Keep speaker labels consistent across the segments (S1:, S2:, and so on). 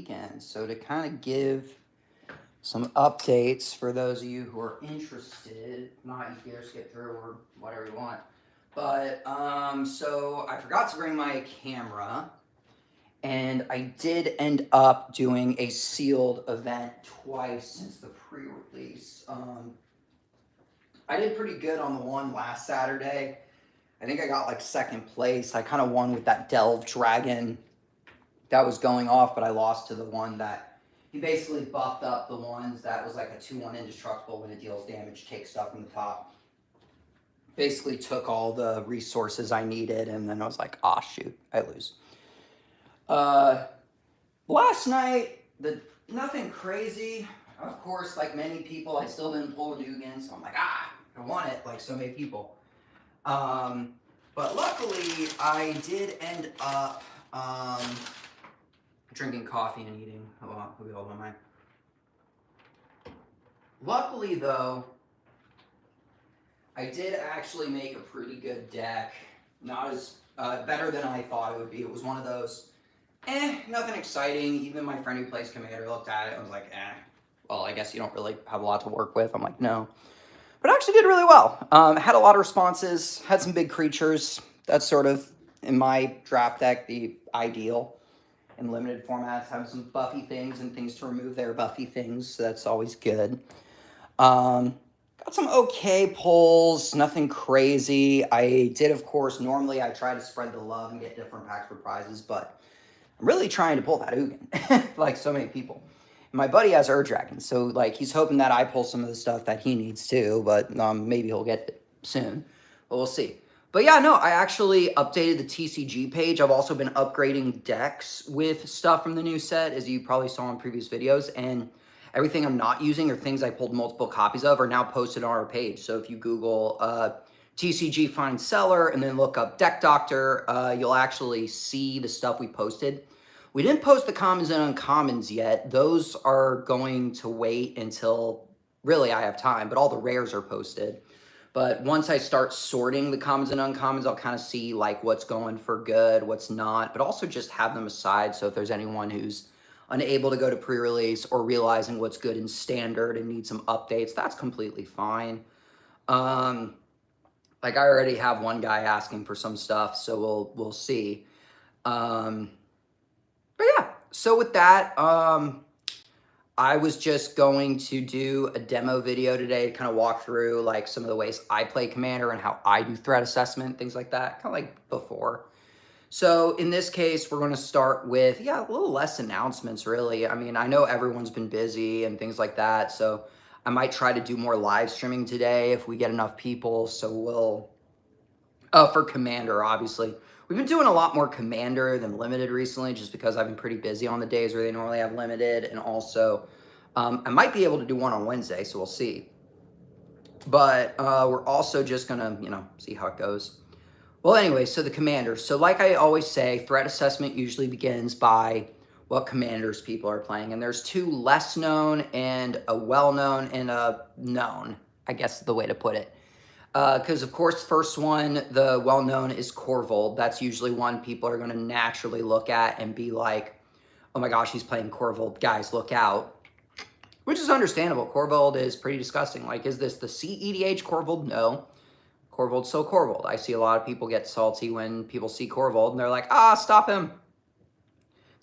S1: weekend. So to kind of give some updates for those of you who are interested, not you can either skip through or whatever you want. But so I forgot to bring my camera, and I did end up doing a sealed event twice since the pre-release. I did pretty good on the one last Saturday. I think I got like second place. I kind of won with that Delve Dragon that was going off, but I lost to the one that he basically buffed up the ones that was like a 2-1 indestructible when it deals damage, takes stuff from the top. Basically took all the resources I needed, and then I was like, ah, shoot, I lose. Last night, nothing crazy. Of course, like many people, I still didn't pull a Dugan, so I'm like, I want it, like so many people. But luckily, I did end up drinking coffee and eating. Hold on, let me hold my mind. Luckily, though, I did actually make a pretty good deck. Not as better than I thought it would be. It was one of those, nothing exciting. Even my friend who plays Commander looked at it and was like, well, I guess you don't really have a lot to work with. I'm like, no. But I actually did really well. Had a lot of responses, had some big creatures. That's sort of, in my draft deck, the ideal in limited formats. Have some buffy things and things to remove their buffy things, so that's always good. Got some okay pulls, nothing crazy. I did, of course, normally I try to spread the love and get different packs for prizes, but I'm really trying to pull that Ugin, like so many people. My buddy has Ur-Dragon, so like he's hoping that I pull some of the stuff that he needs too, but maybe he'll get it soon. But we'll see. But yeah, no, I actually updated the TCG page. I've also been upgrading decks with stuff from the new set, as you probably saw in previous videos, and everything I'm not using or things I pulled multiple copies of are now posted on our page. So if you Google TCG Find Seller and then look up Deck Doctor, you'll actually see the stuff we posted. We didn't post the commons and uncommons yet. Those are going to wait until, really, I have time, but all the rares are posted. But once I start sorting the commons and uncommons, I'll kind of see like what's going for good, what's not, but also just have them aside. So if there's anyone who's unable to go to pre-release or realizing what's good in standard and need some updates, that's completely fine. Like I already have one guy asking for some stuff, so we'll see. But yeah, so with that, I was just going to do a demo video today to kind of walk through like some of the ways I play Commander and how I do threat assessment, things like that, kind of like before. So in this case, we're going to start with, a little less announcements, really. I mean, I know everyone's been busy and things like that, so I might try to do more live streaming today if we get enough people. So we'll, for Commander, obviously. We've been doing a lot more Commander than Limited recently, just because I've been pretty busy on the days where they normally have Limited, and also I might be able to do one on Wednesday, so we'll see. But we're also just going to, see how it goes. Well, anyway, so the Commander. So like I always say, threat assessment usually begins by what commanders people are playing. And there's two less known and a well-known and a known, I guess is the way to put it. Because, of course, first one, the well-known is Korvold. That's usually one people are going to naturally look at and be like, oh my gosh, he's playing Korvold. Guys, look out. Which is understandable. Korvold is pretty disgusting. Like, is this the CEDH Korvold? No. Korvold's so Korvold. I see a lot of people get salty when people see Korvold, and they're like, stop him.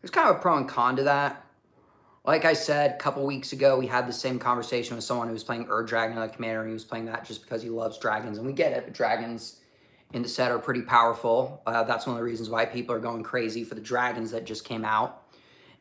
S1: There's kind of a pro and con to that. Like I said, a couple weeks ago, we had the same conversation with someone who was playing Ur-Dragon on the Commander, and he was playing that just because he loves dragons, and we get it, but dragons in the set are pretty powerful. That's one of the reasons why people are going crazy for the dragons that just came out.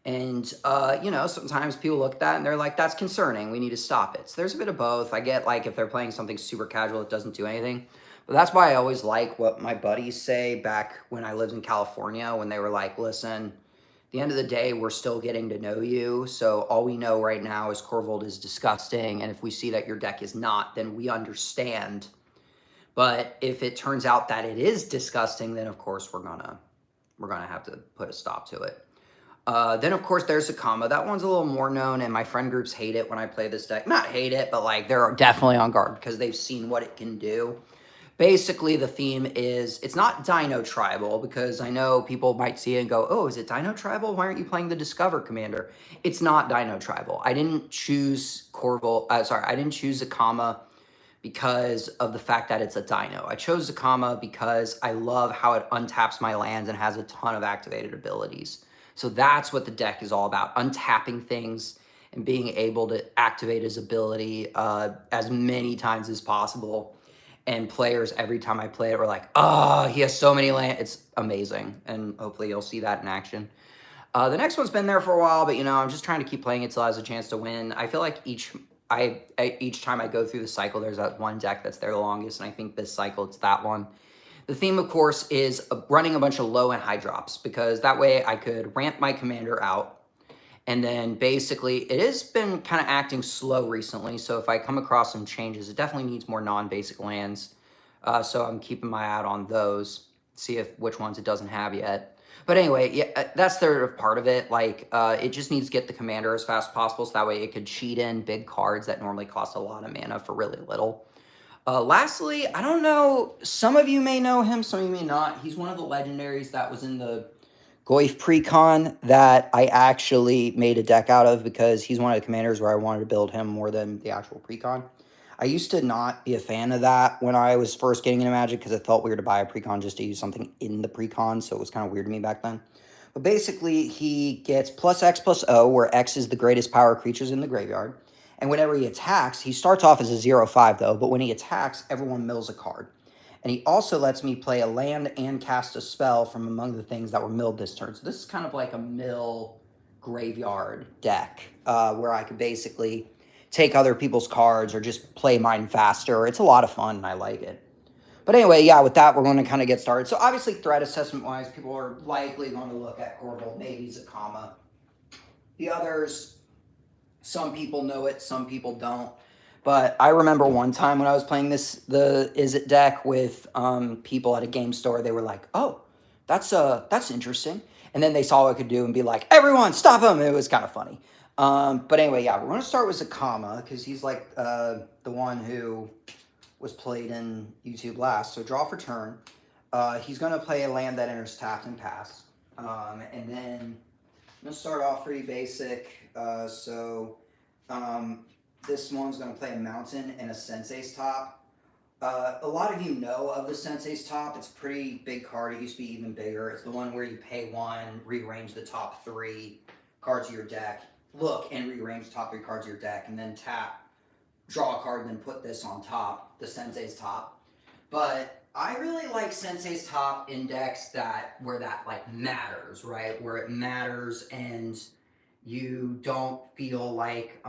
S1: And, sometimes people look at that and they're like, that's concerning. We need to stop it. So there's a bit of both. I get, like, if they're playing something super casual, it doesn't do anything. But that's why I always like what my buddies say back when I lived in California, when they were like, listen, at the end of the day, we're still getting to know you. So all we know right now is Korvold is disgusting. And if we see that your deck is not, then we understand. But if it turns out that it is disgusting, then of course we're gonna have to put a stop to it. Then of course there's Akama. That one's a little more known, and my friend groups hate it when I play this deck. Not hate it, but like they're definitely on guard because they've seen what it can do. Basically, the theme is, it's not Dino Tribal, because I know people might see it and go, oh, is it Dino Tribal? Why aren't you playing the Discover Commander? It's not Dino Tribal. I didn't choose I didn't choose Zakama because of the fact that it's a dino. I chose Zakama because I love how it untaps my lands and has a ton of activated abilities. So that's what the deck is all about, untapping things and being able to activate his ability as many times as possible. And players, every time I play it, were like, oh, he has so many lands. It's amazing. And hopefully you'll see that in action. The next one's been there for a while, but, you know, I'm just trying to keep playing it till it has a chance to win. I feel like each time I go through the cycle, there's that one deck that's there the longest, and I think this cycle it's that one. The theme, of course, is running a bunch of low and high drops, because that way I could ramp my commander out. And then basically, it has been kind of acting slow recently, so if I come across some changes, it definitely needs more non-basic lands. So I'm keeping my eye out on those, see which ones it doesn't have yet. But anyway, yeah, that's the part of it. Like, it just needs to get the commander as fast as possible, so that way it could cheat in big cards that normally cost a lot of mana for really little. Lastly, I don't know, some of you may know him, some of you may not. He's one of the legendaries that was in the Goyf Precon that I actually made a deck out of, because he's one of the commanders where I wanted to build him more than the actual Precon. I used to not be a fan of that when I was first getting into Magic, because it felt weird to buy a Precon just to use something in the Precon, so it was kind of weird to me back then. But basically, he gets +X+O, where X is the greatest power creatures in the graveyard. And whenever he attacks, he starts off as a 0/5 though, but when he attacks, everyone mills a card. And he also lets me play a land and cast a spell from among the things that were milled this turn. So this is kind of like a mill graveyard deck, where I could basically take other people's cards or just play mine faster. It's a lot of fun, and I like it. But anyway, yeah, with that, we're going to kind of get started. So obviously, threat assessment-wise, people are likely going to look at Corvold, maybe Zakama. The others, some people know it, some people don't. But I remember one time when I was playing the Izzet deck with people at a game store, they were like, oh, that's interesting. And then they saw what I could do and be like, everyone, stop him. It was kind of funny. But anyway, yeah, we're going to start with Zakama, because he's like the one who was played in YouTube last. So draw for turn. He's going to play a land that enters tapped and pass. And then I'm going to start off pretty basic. This one's going to play a mountain and a Sensei's Top. A lot of you know of the Sensei's Top. It's a pretty big card. It used to be even bigger. It's the one where you pay 1, rearrange the top 3 cards of your deck, look and rearrange the top 3 cards of your deck, and then tap, draw a card, and then put this on top, the Sensei's Top. But I really like Sensei's Top in decks where that like matters, right? Where it matters and you don't feel like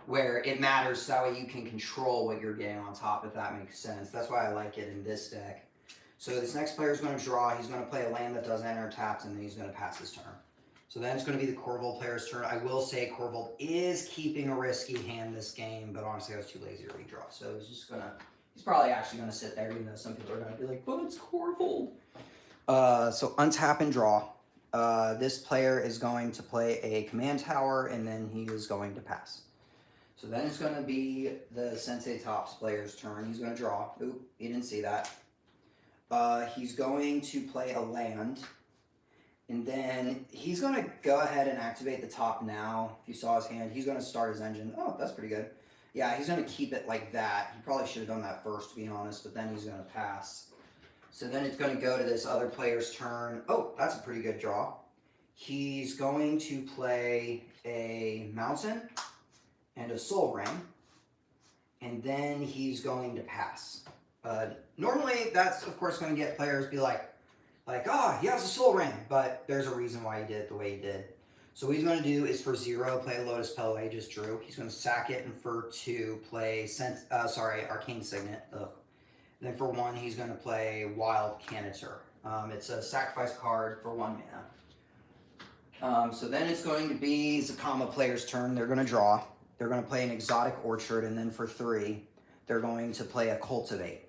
S1: where it matters, so that way you can control what you're getting on top, if that makes sense. That's why I like it in this deck. So this next player is going to draw. He's going to play a land that doesn't enter tapped, and then he's going to pass his turn. So then it's going to be the Corvold player's turn. I will say Corvold is keeping a risky hand this game, but honestly I was too lazy to redraw. So he's probably actually going to sit there, even though some people are going to be like, but it's Corvold. So untap and draw. This player is going to play a command tower, and then he is going to pass. So then it's going to be the Sensei Top's player's turn. He's going to draw. Oop, he didn't see that. He's going to play a land. And then he's going to go ahead and activate the top now. If you saw his hand, he's going to start his engine. Oh, that's pretty good. Yeah, he's going to keep it like that. He probably should have done that first, to be honest, but then he's going to pass. So then it's going to go to this other player's turn. Oh, that's a pretty good draw. He's going to play a mountain and a Soul Ring, and then he's going to pass. Normally, that's, of course, going to get players be like, he has a Soul Ring, but there's a reason why he did it the way he did. So what he's going to do is for 0, play a Lotus Petal I just drew. He's going to sack it, and for 2, play Arcane Signet. And then for 1, he's going to play Wild Canister. It's a sacrifice card for 1 mana. So then it's going to be Zakama player's turn. They're going to draw. They're going to play an Exotic Orchard, and then for 3, they're going to play a Cultivate.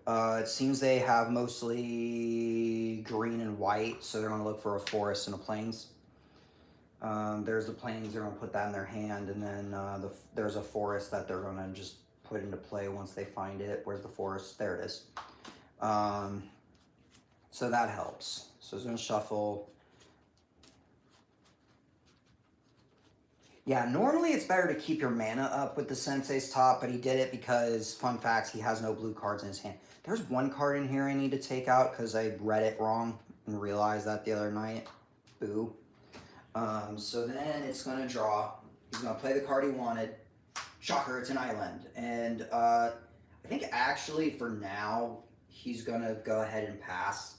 S1: It seems they have mostly green and white, so they're going to look for a forest and a plains. There's the plains, they're going to put that in their hand, and then there's a forest that they're going to just put into play once they find it. Where's the forest? There it is. So that helps. So it's going to shuffle. Yeah, normally it's better to keep your mana up with the Sensei's Top, but he did it because, fun facts, he has no blue cards in his hand. There's one card in here I need to take out because I read it wrong and realized that the other night. Boo. So then it's going to draw. He's going to play the card he wanted. Shocker, it's an island. And I think actually for now, he's going to go ahead and pass.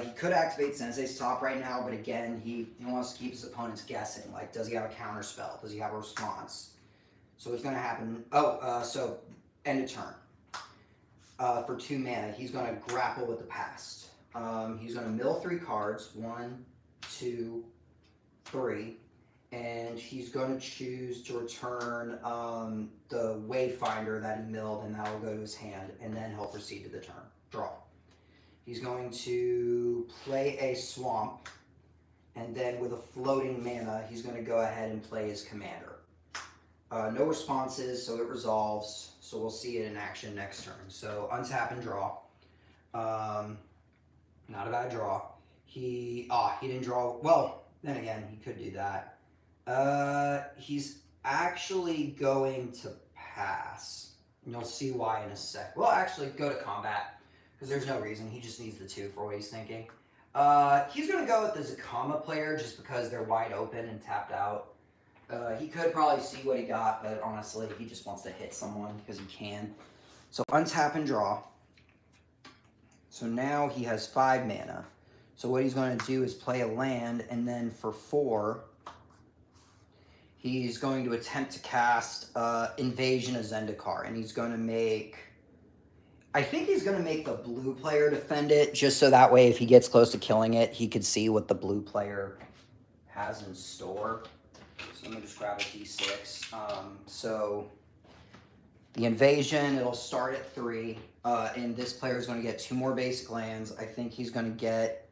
S1: He could activate Sensei's Top right now, but again, he wants to keep his opponents guessing. Like, does he have a counter spell? Does he have a response? So what's going to happen? So end of turn. For 2 mana, he's going to grapple with the past. He's going to mill 3 cards. 1, 2, 3. And he's going to choose to return the Wayfinder that he milled, and that will go to his hand, and then he'll proceed to the turn. Draw. He's going to play a swamp, and then with a floating mana, he's going to go ahead and play his commander. No responses, so it resolves. So we'll see it in action next turn. So untap and draw. Not a bad draw. He didn't draw. Well, then again, he could do that. He's actually going to pass. And you'll see why in a sec. Well, actually, go to combat. Because there's no reason. He just needs the 2 for what he's thinking. He's going to go with the Zacama player just because they're wide open and tapped out. He could probably see what he got, but honestly, he just wants to hit someone because he can. So untap and draw. So now he has 5 mana. So what he's going to do is play a land, and then for 4, he's going to attempt to cast Invasion of Zendikar, and he's going to make... I think he's going to make the blue player defend it, just so that way if he gets close to killing it, he could see what the blue player has in store. So let me just grab a d6. So the invasion, it'll start at 3, and this player is going to get 2 more basic lands. I think he's going to get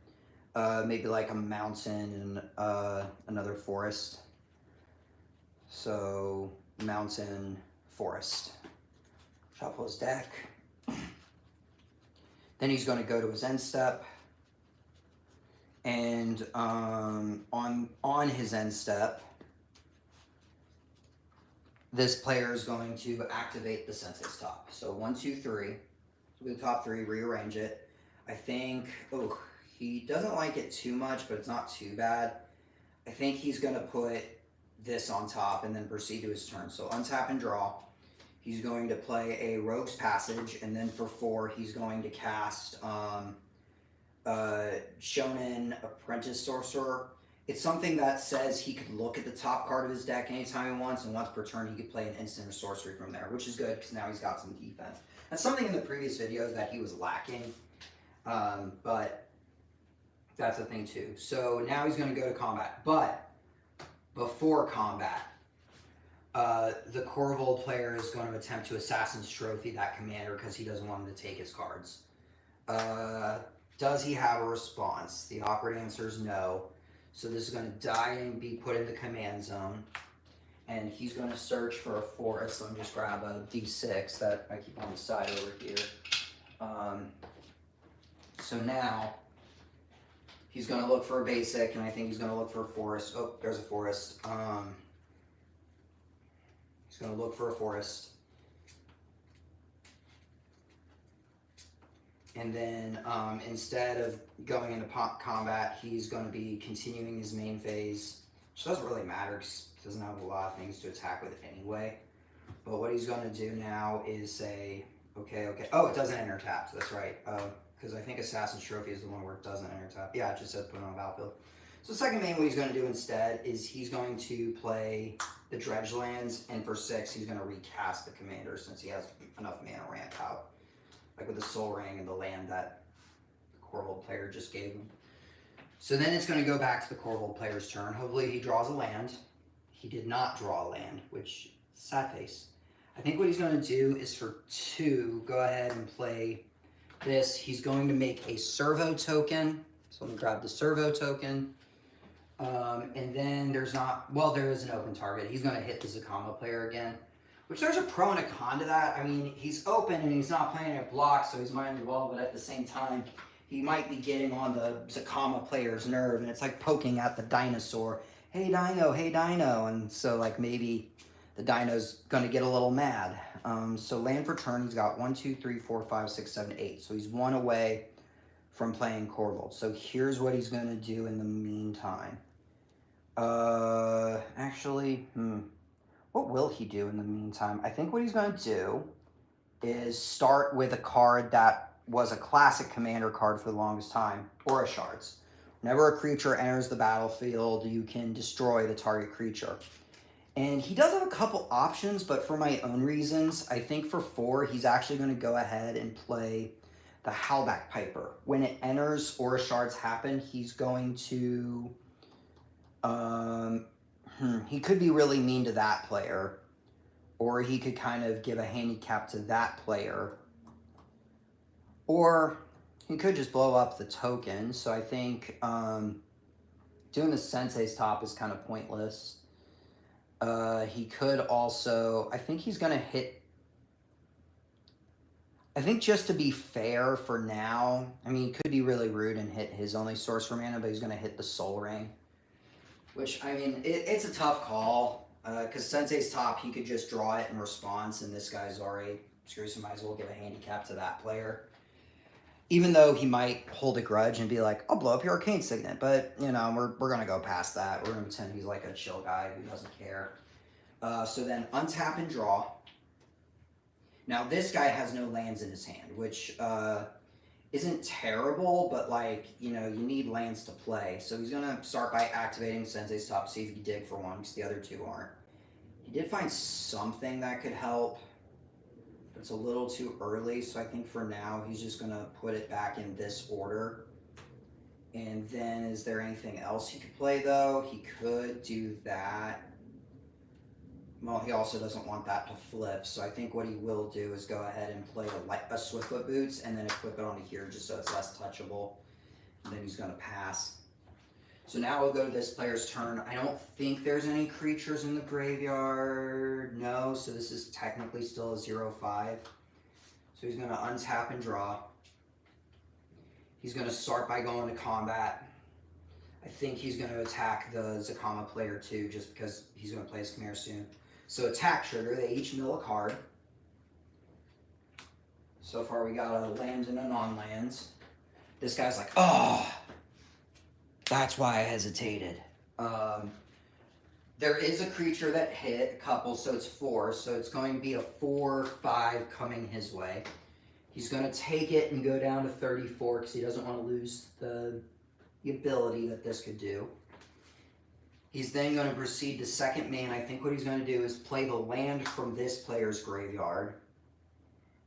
S1: maybe like a mountain and another forest. So mountain, forest. Shuffle his deck. Then he's going to go to his end step, and on his end step, this player is going to activate the Sensei's Top. So 1, 2, 3. So the top 3, rearrange it. I think, he doesn't like it too much, but it's not too bad. I think he's going to put this on top and then proceed to his turn. So untap and draw. He's going to play a Rogue's Passage, and then for 4, he's going to cast Shonen Apprentice Sorcerer. It's something that says he could look at the top card of his deck anytime he wants, and once per turn, he could play an instant or sorcery from there, which is good because now he's got some defense. That's something in the previous videos that he was lacking, but that's a thing too. So now he's going to go to combat, but before combat, the Korvold player is going to attempt to Assassin's Trophy that commander because he doesn't want him to take his cards. Does he have a response? The awkward answer is no. So this is going to die and be put in the command zone. And he's going to search for a forest. Let me just grab a d6 that I keep on the side over here. So now he's going to look for a basic, and I think he's going to look for a forest. Oh, there's a forest. He's going to look for a forest. And then instead of going into combat, he's going to be continuing his main phase, which doesn't really matter because he doesn't have a lot of things to attack with anyway. But what he's going to do now is say, okay. Oh, it doesn't enter tapped. That's right. Because I think Assassin's Trophy is the one where it doesn't enter tapped. Yeah, it just says put it on the battlefield. So second main, what he's going to do instead is he's going to play the Dredge lands, and for 6, he's going to recast the commander since he has enough mana ramp out. Like with the Soul Ring and the land that the Korvold player just gave him. So then it's going to go back to the Korvold player's turn. Hopefully he draws a land. He did not draw a land, which is sad face. I think what he's going to do is for 2, go ahead and play this. He's going to make a Servo token. So let me grab the Servo token. And then there is an open target. He's going to hit the Zacama player again. Which there's a pro and a con to that. I mean, he's open and he's not playing at block, so he's mining well, but at the same time, he might be getting on the Zacama player's nerve, and it's like poking at the dinosaur. Hey, Dino, hey, Dino. And so, like, maybe the Dino's going to get a little mad. So land for turn, he's got 1, 2, 3, 4, 5, 6, 7, 8. So he's 1 away from playing Corvold. So here's what he's going to do in the meantime. What will he do in the meantime? I think what he's going to do is start with a card that was a classic commander card for the longest time, Aura Shards. Whenever a creature enters the battlefield, you can destroy the target creature. And he does have a couple options, but for my own reasons, I think for 4, he's actually going to go ahead and play the Howlback Piper. When it enters, Aura Shards happen, he's going to... he could be really mean to that player, or he could kind of give a handicap to that player, or he could just blow up the token. So I think doing the Sensei's Top is kind of pointless. He could also, I think he's going to hit, I think just to be fair for now, I mean, he could be really rude and hit his only Sorcerer mana, but he's going to hit the Soul Ring. Which, I mean, it's a tough call, because Sensei's Top, he could just draw it in response, and this guy's already screwed, so might as well give a handicap to that player. Even though he might hold a grudge and be like, I'll blow up your Arcane Signet, but, you know, we're going to go past that. We're going to pretend he's like a chill guy who doesn't care. So then, untap and draw. Now, this guy has no lands in his hand, which... isn't terrible, but like, you know, you need lands to play. So he's going to start by activating Sensei's Top, see if he can dig for one, because the other 2 aren't. He did find something that could help. It's a little too early, so I think for now he's just going to put it back in this order. And then is there anything else he could play, though? He could do that. Well, he also doesn't want that to flip, so I think what he will do is go ahead and play a Swiftfoot Boots and then equip it onto here just so it's less touchable. And then he's going to pass. So now we'll go to this player's turn. I don't think there's any creatures in the graveyard. No, so this is technically still a 0/5. So he's going to untap and draw. He's going to start by going to combat. I think he's going to attack the Zacama player too, just because he's going to play his Chimera soon. So attack trigger, they each mill a card. So far we got a land and a non-lands. This guy's like, oh, that's why I hesitated. There is a creature that hit a couple, so it's 4. So it's going to be a 4/5 coming his way. He's going to take it and go down to 34 because he doesn't want to lose the ability that this could do. He's then going to proceed to second main. I think what he's going to do is play the land from this player's graveyard.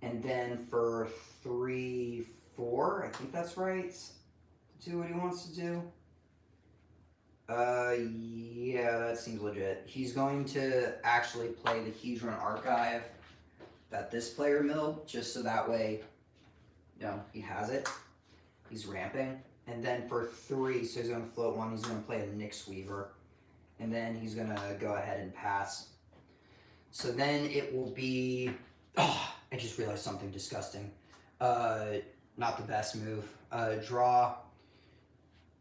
S1: And then for 3, 4, I think that's right, do what he wants to do. Yeah, that seems legit. He's going to actually play the Hedron Archive that this player milled, just so that way, you know, he has it. He's ramping. And then for 3, so he's going to float 1, he's going to play a Nyx Weaver. And then he's going to go ahead and pass. So then it will be... Oh, I just realized something disgusting. Not the best move. Draw.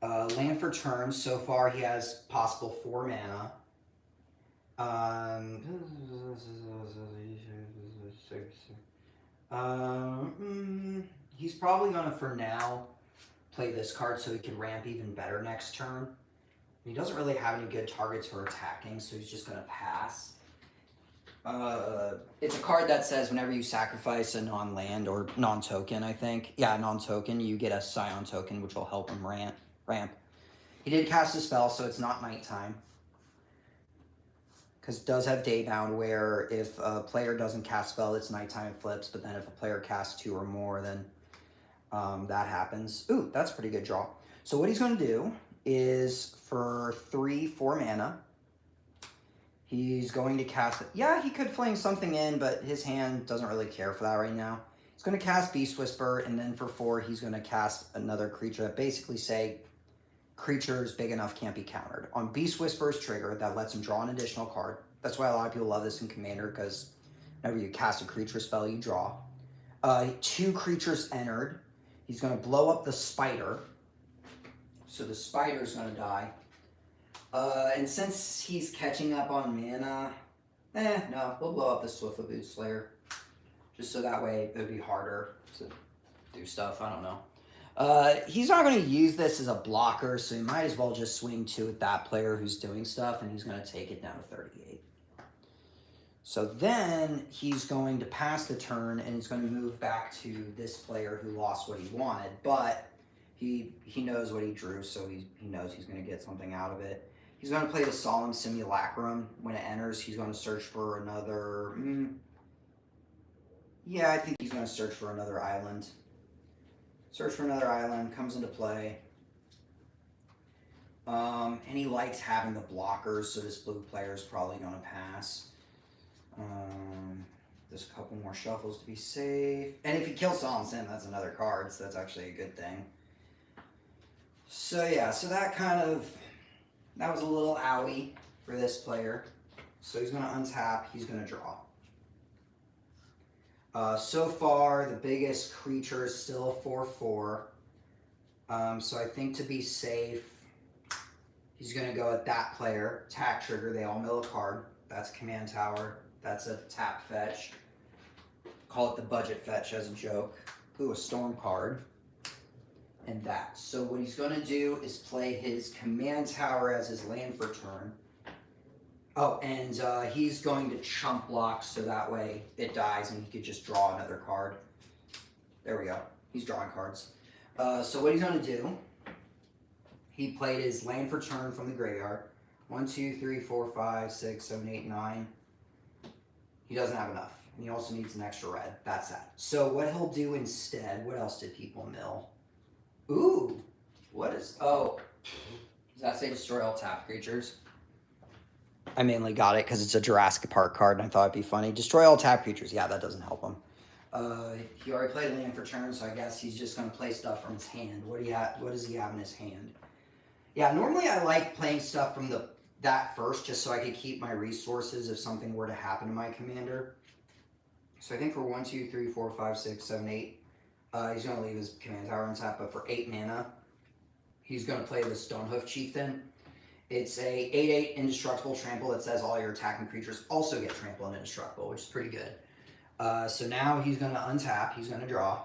S1: Land for turn. So far he has possible 4 mana. He's probably going to, for now, play this card so he can ramp even better next turn. He doesn't really have any good targets for attacking, so he's just going to pass. It's a card that says whenever you sacrifice a non-land or non-token, I think. Yeah, non-token, you get a Scion token, which will help him ramp. He did cast a spell, so it's not nighttime. Because it does have Daybound, where if a player doesn't cast spell, it's nighttime, it flips. But then if a player casts 2 or more, then that happens. Ooh, that's a pretty good draw. So what he's going to do is for 3, 4 mana, he's going to cast... Yeah, he could flame something in, but his hand doesn't really care for that right now. He's going to cast Beast Whisper, and then for 4, he's going to cast another creature that basically say, creatures big enough can't be countered. On Beast Whisper's trigger, that lets him draw an additional card. That's why a lot of people love this in Commander, because Whenever you cast a creature spell, you draw. 2 creatures entered. He's going to blow up the spider. So the spider's going to die. And since he's catching up on mana, no, we'll blow up the Swiftfoot Bootslayer. Just so that way it would be harder to do stuff. I don't know. He's not going to use this as a blocker, so he might as well just swing 2 at that player who's doing stuff, and he's going to take it down to 38. So then he's going to pass the turn, and he's going to move back to this player who lost what he wanted, but he knows what he drew, so he knows he's going to get something out of it. He's going to play the Solemn Simulacrum. When it enters, he's going to search for another... yeah, I think he's going to search for another island. Search for another island, comes into play. And he likes having the blockers, so this blue player is probably going to pass. There's a couple more shuffles to be safe. And if he kills Solemn Sim, that's another card, so that's actually a good thing. So yeah, so that was a little owie for this player. So he's going to untap, he's going to draw. So far, the biggest creature is still a 4/4. So I think to be safe, he's going to go at that player. Attack trigger, they all mill a card. That's Command Tower. That's a tap fetch. Call it the budget fetch as a joke. Ooh, a storm card. And that. So what he's going to do is play his Command Tower as his land for turn. Oh, and he's going to chump block so that way it dies and he could just draw another card. There we go. He's drawing cards. So what he's going to do, he played his land for turn from the graveyard. 1, 2, 3, 4, 5, 6, 7, 8, 9. He doesn't have enough. And he also needs an extra red. That's that. So what he'll do instead, what else did people mill? Ooh, what is... Oh, does that say destroy all tap creatures? I mainly got it because it's a Jurassic Park card and I thought it'd be funny. Destroy all tap creatures. Yeah, that doesn't help him. He already played land for turn, so I guess he's just going to play stuff from his hand. What does he have in his hand? Yeah, normally I like playing stuff from that first just so I could keep my resources if something were to happen to my commander. So I think for 1, 2, 3, 4, 5, 6, 7, 8, he's going to leave his Command Tower on tap, but for 8 mana, he's going to play the Stonehoof Chieftain. It's a 8/8 indestructible trample that says all your attacking creatures also get trample and indestructible, which is pretty good. So now he's going to untap, he's going to draw.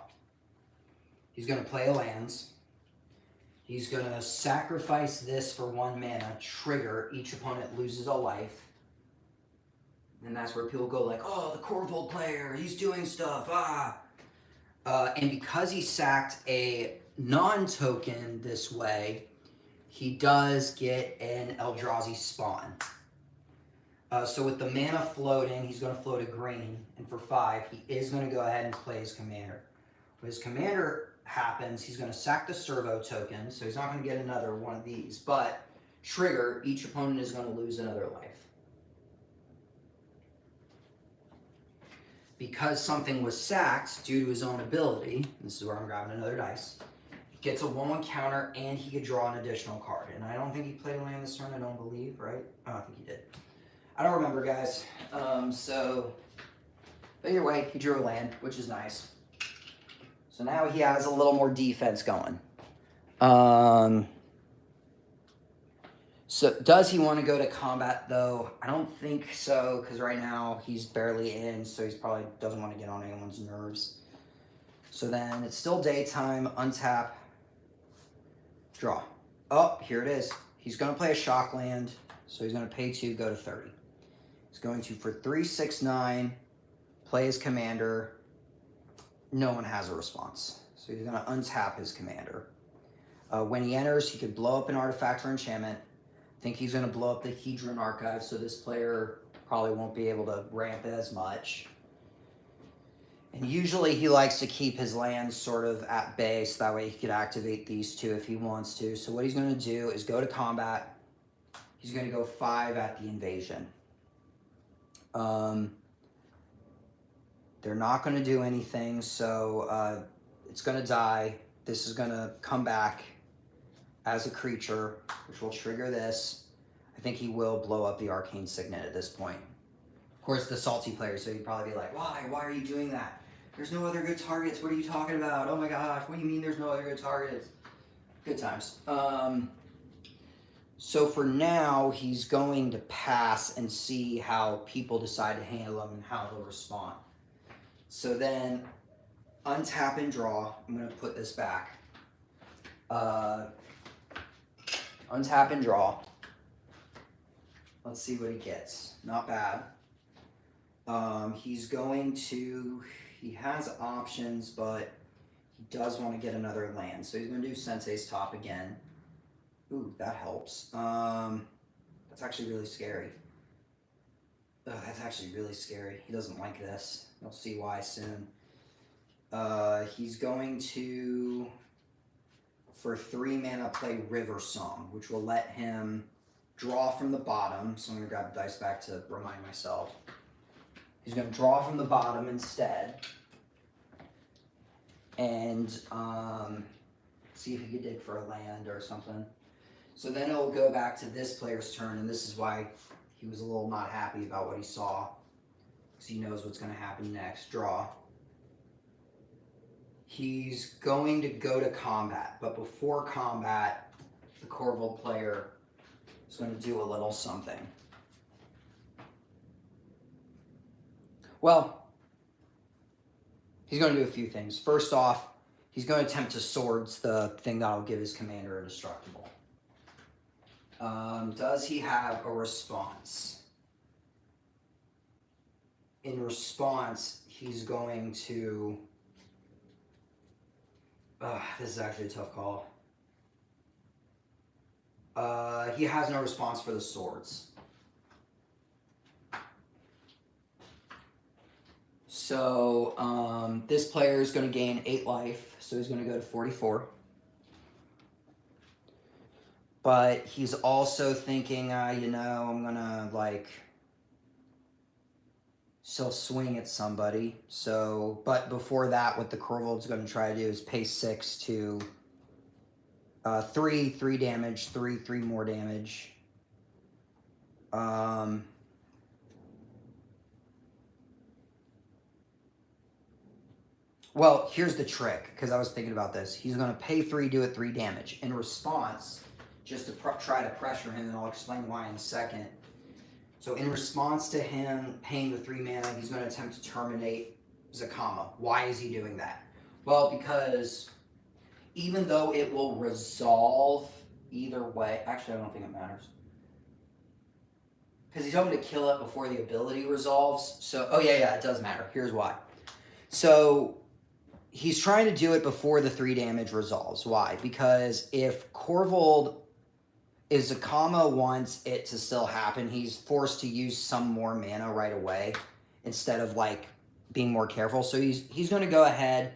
S1: He's going to play a lands. He's going to sacrifice this for 1 mana, trigger, each opponent loses a life. And that's where people go like, oh, the Korvold player, he's doing stuff, and because he sacked a non-token this way, he does get an Eldrazi spawn. So with the mana floating, he's going to float a green, and for 5, he is going to go ahead and play his commander. When his commander happens, he's going to sack the servo token, so he's not going to get another one of these, but trigger, each opponent is going to lose another life. Because something was sacked due to his own ability, this is where I'm grabbing another dice, he gets a 1/1 counter and he could draw an additional card. And I don't think he played a land this turn, I don't believe, right? Oh, I think he did. I don't remember, guys. But either way, he drew a land, which is nice. So now he has a little more defense going. So does he want to go to combat, though? I don't think so, because right now he's barely in, so he probably doesn't want to get on anyone's nerves. So then it's still daytime, untap, draw. Oh, here it is. He's going to play a shock land, so he's going to pay 2, go to 30. He's going to, for 3, 6, 9, play his commander. No one has a response. So he's going to untap his commander. When he enters, he could blow up an artifact or enchantment. I think he's going to blow up the Hedron Archive, so this player probably won't be able to ramp it as much. And usually he likes to keep his lands sort of at bay, so that way he could activate these 2 if he wants to. So what he's going to do is go to combat. He's going to go 5 at the invasion. They're not going to do anything, so it's going to die. This is going to come back as a creature, which will trigger this. I think he will blow up the Arcane Signet at this point. Of course, the salty player, so he'd probably be like, why? Why are you doing that? There's no other good targets. What are you talking about? Oh my gosh, what do you mean there's no other good targets? Good times. So for now, he's going to pass and see how people decide to handle him and how he'll respond. So then, untap and draw. I'm going to put this back. Untap and draw. Let's see what he gets. Not bad. He's going to... He has options, but he does want to get another land. So he's going to do Sensei's Top again. Ooh, that helps. That's actually really scary. Oh, that's actually really scary. He doesn't like this. You'll see why soon. He's going to, for 3 mana, play River Song, which will let him draw from the bottom. So I'm going to grab the dice back to remind myself. He's going to draw from the bottom instead. And see if he could dig for a land or something. So then it'll go back to this player's turn, and this is why he was a little not happy about what he saw. Because he knows what's going to happen next. Draw. He's going to go to combat, but before combat, the Korvold player is going to do a little something. Well, he's going to do a few things. First off, he's going to attempt to swords the thing that'll give his commander indestructible. Does he have a response? In response, he's going to... this is actually a tough call. He has no response for the swords. So, this player is going to gain 8 life, so he's going to go to 44. But he's also thinking, you know, I'm going to, like, still swing at somebody. So, but before that, what the Korvold's going to try to do is pay 6 to 3 damage, 3 more damage. Well, here's the trick, because I was thinking about this. He's going to pay 3, do it 3 damage. In response, just to try to pressure him, and I'll explain why in a second. So in response to him paying the 3 mana, he's going to attempt to terminate Zacama. Why is he doing that? Well, because even though it will resolve either way... Actually, I don't think it matters. Because he's hoping to kill it before the ability resolves. So, oh yeah, it does matter. Here's why. So... he's trying to do it before the 3 damage resolves. Why? Because if Korvold, if Zacama wants it to still happen, he's forced to use some more mana right away instead of, like, being more careful. So he's going to go ahead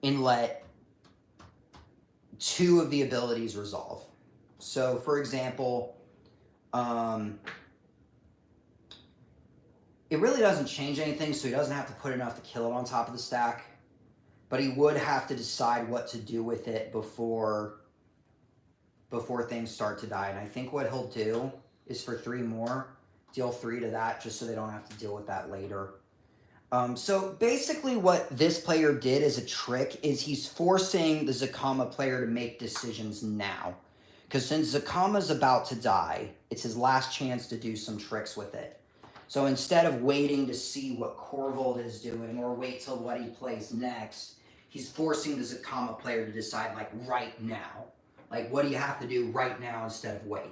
S1: and let 2 of the abilities resolve. So, for example, it really doesn't change anything, so he doesn't have to put enough to kill it on top of the stack. But he would have to decide what to do with it before things start to die. And I think what he'll do is for 3 more, deal 3 to that, just so they don't have to deal with that later. So basically what this player did as a trick is he's forcing the Zacama player to make decisions now. Because since Zacama's about to die, it's his last chance to do some tricks with it. So instead of waiting to see what Korvold is doing or wait till what he plays next, he's forcing the Zacama player to decide, like, right now. Like, what do you have to do right now instead of wait?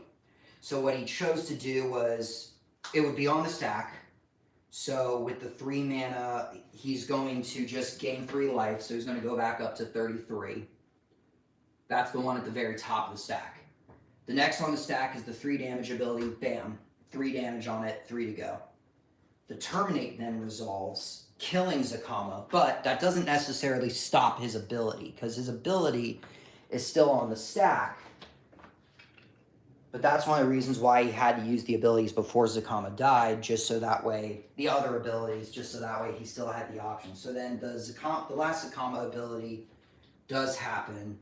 S1: So what he chose to do was, it would be on the stack. So with the 3 mana, he's going to just gain 3 life. So he's going to go back up to 33. That's the one at the very top of the stack. The next on the stack is the 3 damage ability. Bam. 3 damage on it, 3 to go. The Terminate then resolves, killing Zacama, but that doesn't necessarily stop his ability, because his ability is still on the stack. But that's one of the reasons why he had to use the abilities before Zacama died, just so that way, the other abilities, just so that way he still had the option. So then the last Zacama ability does happen,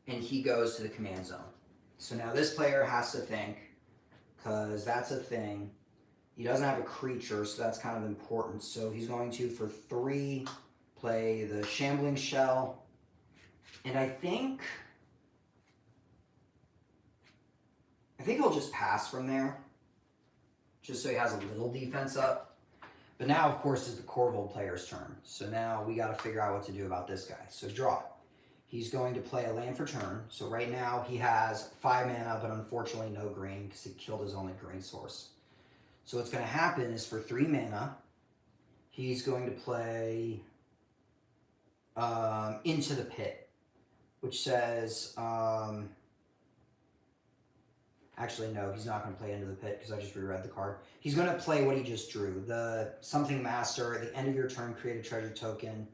S1: and he goes to the command zone. So now this player has to think, because that's a thing. He doesn't have a creature, so that's kind of important. So he's going to, for 3, play the Shambling Shell. And I think he'll just pass from there, just so he has a little defense up. But now, of course, is the Corvold player's turn. So now we got to figure out what to do about this guy. So draw. He's going to play a land for turn. So right now he has 5 mana, but unfortunately no green because he killed his only green source. So what's going to happen is for 3 mana, he's going to play Into the Pit, which says... actually, no, he's not going to play Into the Pit because I just reread the card. He's going to play what he just drew. The Something Master, at the end of your turn, create a treasure token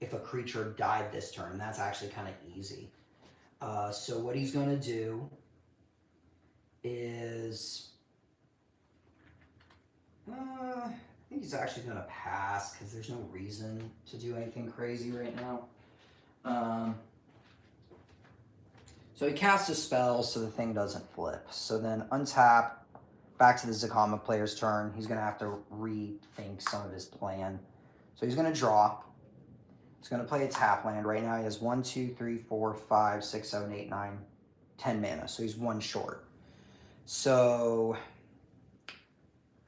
S1: if a creature died this turn. That's actually kind of easy. So what he's going to do is... I think he's actually going to pass because there's no reason to do anything crazy right now. So he casts a spell so the thing doesn't flip. So then untap, back to the Zacama player's turn. He's going to have to rethink some of his plan. So he's going to draw. He's going to play a tap land. Right now he has 1, 2, 3, 4, 5, 6, 7, 8, 9, 10 mana. So he's 1 short. So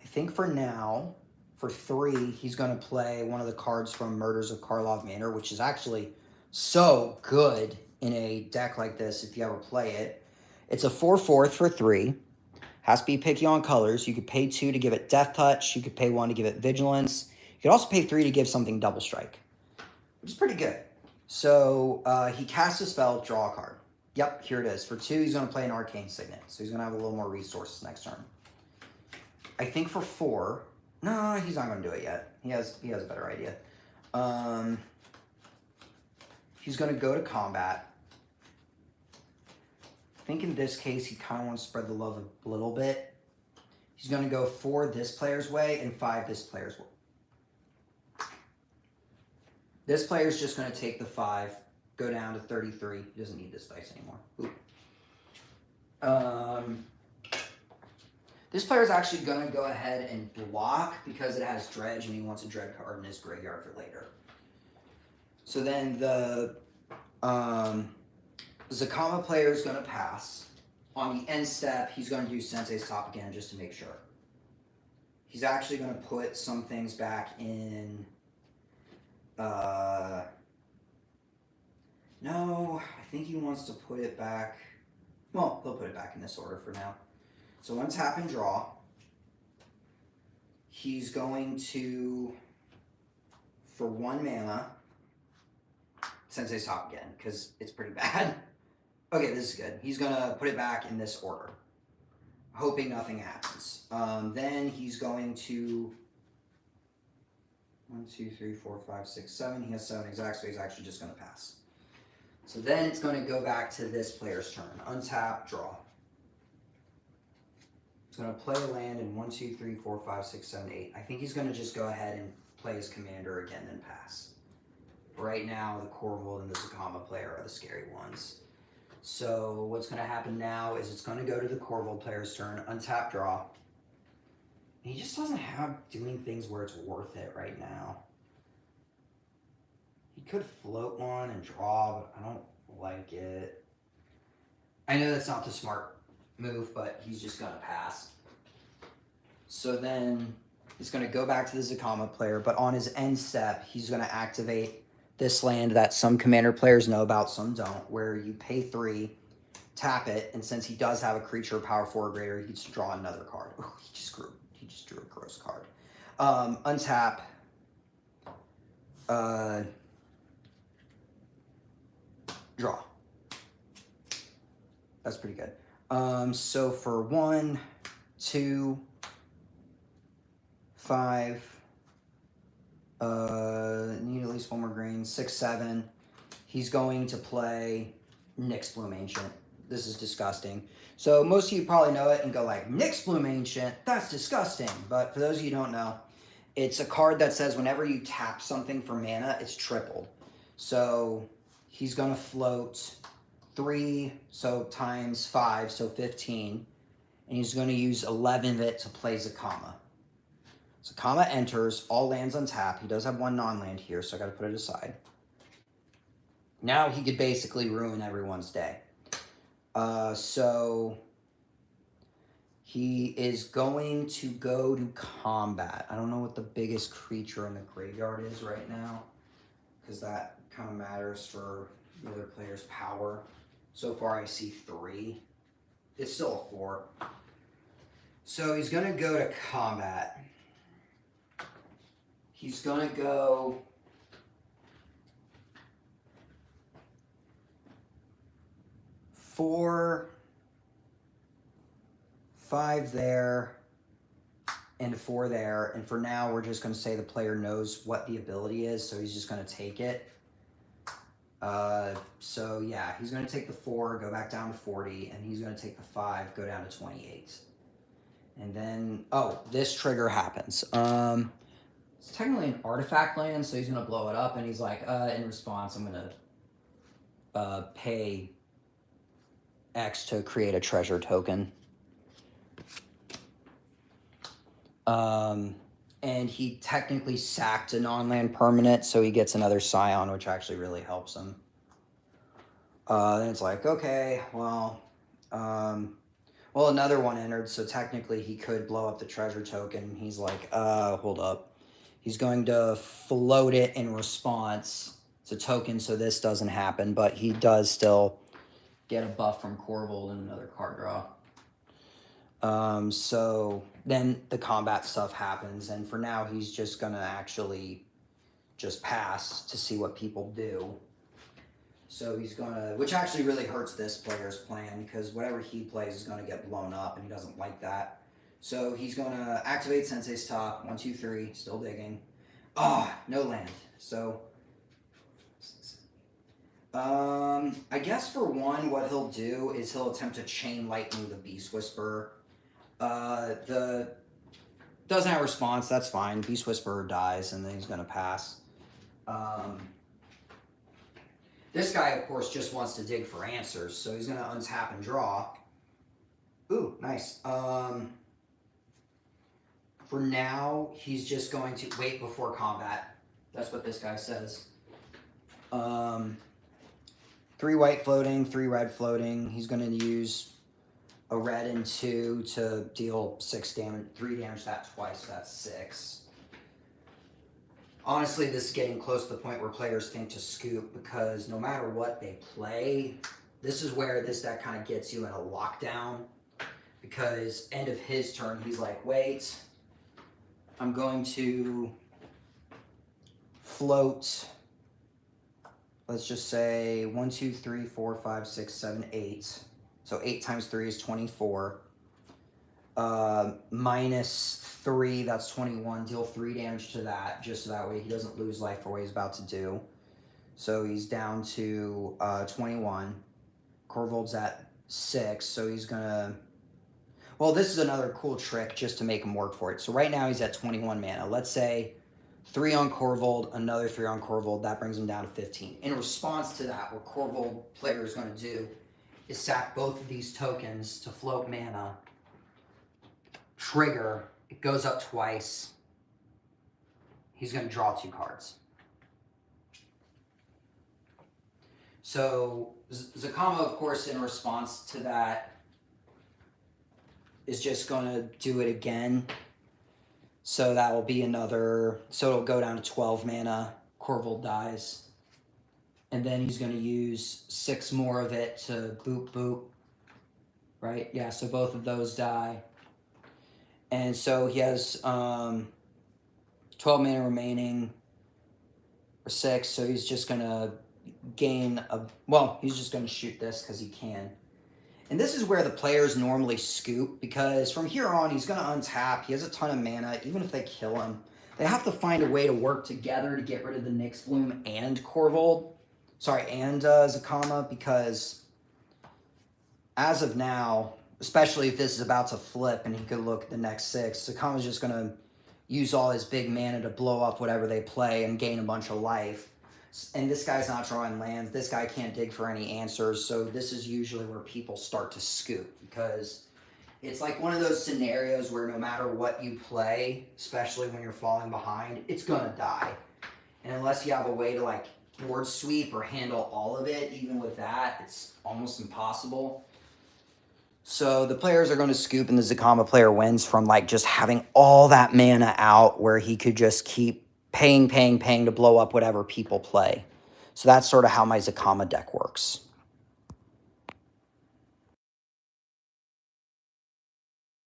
S1: I think for now, for 3, he's going to play one of the cards from Murders of Karlov Manor, which is actually so good in a deck like this if you ever play it. It's a 4/4 for 3. Has to be picky on colors. You could pay 2 to give it Death Touch. You could pay 1 to give it Vigilance. You could also pay 3 to give something Double Strike, which is pretty good. So he casts a spell, draw a card. Yep, here it is. For 2, he's going to play an Arcane Signet. So he's going to have a little more resources next turn. I think for 4... No, he's not going to do it yet. He has a better idea. He's going to go to combat. I think in this case, he kind of wants to spread the love a little bit. He's going to go 4 this player's way and 5 this player's way. This player's just going to take the 5, go down to 33. He doesn't need this dice anymore. This player's actually going to go ahead and block because it has Dredge and he wants a Dread card in his graveyard for later. So then the Zacama player is going to pass. On the end step, he's going to do Sensei's Top again just to make sure. He's actually going to put some things back in... no, I think he wants to put it back... Well, he'll put it back in this order for now. So untap and draw. He's going to, for 1 mana, Sensei's Top again, because it's pretty bad. Okay, this is good. He's going to put it back in this order, hoping nothing happens. Then he's going to 1, 2, 3, 4, 5, 6, 7. He has 7 exact, so he's actually just going to pass. So then it's going to go back to this player's turn. Untap, draw. He's going to play a land in 1, 2, 3, 4, 5, 6, 7, 8. I think he's going to just go ahead and play his commander again, then pass. Right now, the Corvold and the Zacama player are the scary ones. So what's going to happen now is it's going to go to the Corvold player's turn, untap, draw. And he just doesn't have doing things where it's worth it right now. He could float one and draw, but I don't like it. I know that's not the smart move, but he's just going to pass. So then he's going to go back to the Zacama player, but on his end step, he's going to activate this land that some commander players know about, some don't, where you pay 3, tap it, and since he does have a creature power 4 or greater, he gets to draw another card. Ooh, he just drew a gross card. Untap. Draw. That's pretty good. So for 1, 2, 5, need at least 1 more green, 6, 7. He's going to play Nyxbloom Ancient. This is disgusting. So most of you probably know it and go like, Nyxbloom Ancient, that's disgusting. But for those of you who don't know, it's a card that says whenever you tap something for mana, it's tripled. So he's going to float 3, so times 5, so 15. And he's going to use 11 of it to play Zacama. Zakama enters, all lands untap. He does have one non-land here, so I got to put it aside. Now he could basically ruin everyone's day. So he is going to go to combat. I don't know what the biggest creature in the graveyard is right now, because that kind of matters for the other player's power. So far I see 3. It's still a 4. So he's going to go to combat. He's going to go... 4, 5 there, and 4 there. And for now, we're just going to say the player knows what the ability is, so he's just going to take it. So yeah, he's going to take the 4, go back down to 40, and he's going to take the 5, go down to 28. And then, oh, this trigger happens. It's technically an artifact land, so he's going to blow it up, and he's like, in response, I'm going to pay X to create a treasure token. And he technically sacked a non-land permanent, so he gets another Scion, which actually really helps him. Then it's like, okay, well, another one entered, so technically he could blow up the treasure token. He's like, hold up. He's going to float it in response. It's a token, so this doesn't happen, but he does still get a buff from Korvold and another card draw. So then the combat stuff happens, and for now he's just gonna actually just pass to see what people do. So he's gonna, which actually really hurts this player's plan, because whatever he plays is gonna get blown up, and he doesn't like that. So he's gonna activate Sensei's Top, 1, 2, 3, still digging. No land. So I guess for one, what he'll do is he'll attempt to Chain Lightning the Beast Whisperer. Doesn't have a response, that's fine. Beast Whisperer dies, and then he's gonna pass. This guy, of course, just wants to dig for answers, so he's gonna untap and draw. Ooh, nice. For now, he's just going to wait before combat. That's what this guy says. 3 white floating, 3 red floating. He's going to use a red and 2 to deal 6 damage, 3 damage that twice, so that's 6. Honestly, this is getting close to the point where players think to scoop, because no matter what they play, this is where this deck kind of gets you in a lockdown, because end of his turn, he's like, wait, I'm going to float... Let's just say 1, 2, 3, 4, 5, 6, 7, 8. So 8 times 3 is 24. Minus 3, that's 21. Deal 3 damage to that, just so that way he doesn't lose life for what he's about to do. So he's down to 21. Korvold's at 6, so he's gonna... Well, this is another cool trick just to make him work for it. So right now he's at 21 mana. Let's say 3 on Korvold, another 3 on Korvold, that brings him down to 15. In response to that, what Korvold player is going to do is sack both of these tokens to float mana, trigger, it goes up twice, he's going to draw 2 cards. So Zakama, of course, in response to that, is just going to do it again. So that will be another, so it'll go down to 12 mana, Korvold dies. And then he's going to use 6 more of it to boop boop, right? Yeah, so both of those die. And so he has 12 mana remaining, or 6, so he's just going to gain a, well, he's just going to shoot this because he can. And this is where the players normally scoop, because from here on, he's going to untap. He has a ton of mana. Even if they kill him, they have to find a way to work together to get rid of the Nyx Bloom and Korvold. Sorry, and Zakama, because as of now, especially if this is about to flip and he could look at the next 6, Zakama's just going to use all his big mana to blow up whatever they play and gain a bunch of life. And this guy's not drawing lands. This guy can't dig for any answers. So this is usually where people start to scoop, because it's like one of those scenarios where no matter what you play, especially when you're falling behind, it's gonna die. And unless you have a way to like board sweep or handle all of it, even with that, it's almost impossible. So the players are going to scoop, and the Zacama player wins from like just having all that mana out where he could just keep paying to blow up whatever people play. So that's sort of how my Zacama deck works.